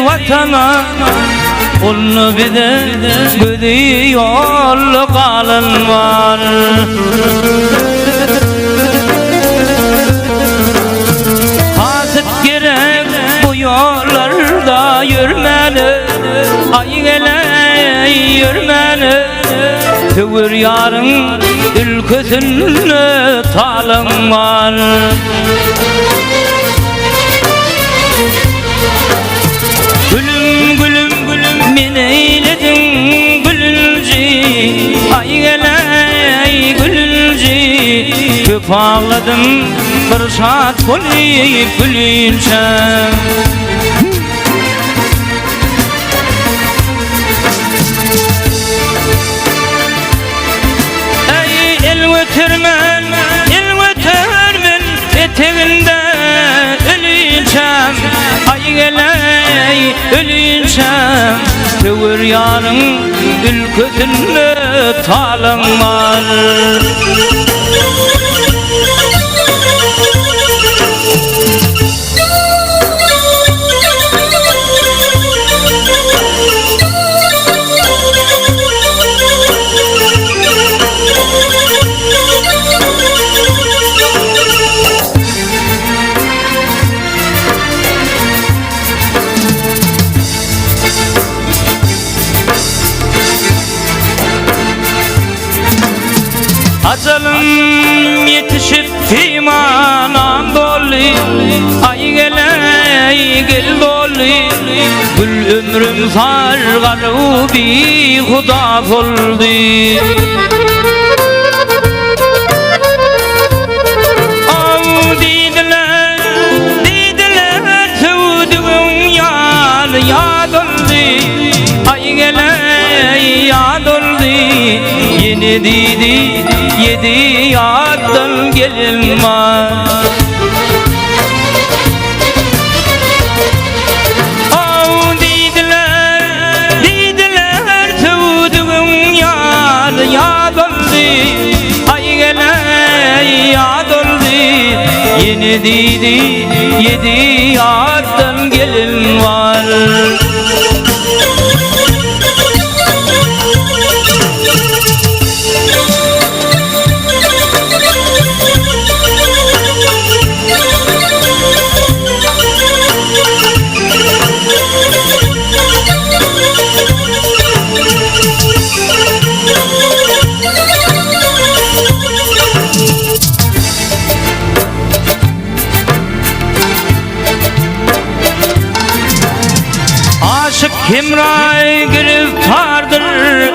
vatana Onu bize gidiyor kalın var Hasıt gerek bu yollarda yürmeli Ay gele yürmeli Tövür yarın ülkesinde talım var Gülüm gülüm gülüm min eyledin gülülci Ay gele gülülci Köp ağladım bir şat kolayıp gülünce El eteğinde öleceğim Ay geley öleceğim Tövür yarın ülkesinde talım var Acelem yetişip imanam dolu Ay geley gel dolu Gül ömrüm sargarı bir huda oldu Av dediler, dediler sevduğum yar yad oldu Ay geley yad oldu Yeni dedi yedi yaddan gelin var Av dediler, dediler sevduğum yar yad oldu Ay gele yad oldu Yeni dedi yedi yaddan gelin var Kimray giriftardır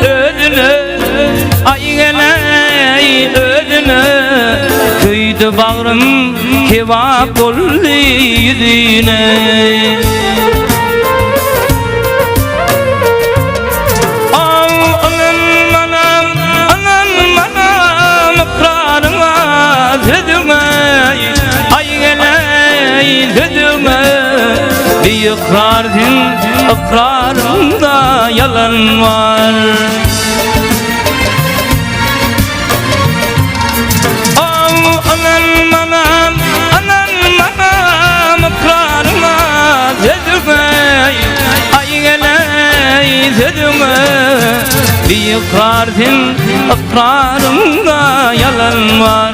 özüne Ay geley özüne Köydü bağrım kevap oldu yüzüne Anam manam ikrarıma sözüme Ay geley sözüme Bir ikrardın ikrarımda yalan var Anam manam ikrarıma sözüme Ay geley sözüme Bir ikrardın ikrarımda yalan var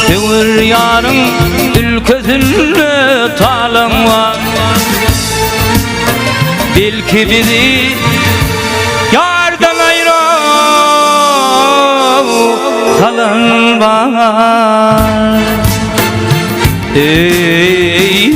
Tövür yarın ülkesinde talım var Belki bizi yardan ayıran kalın var Ey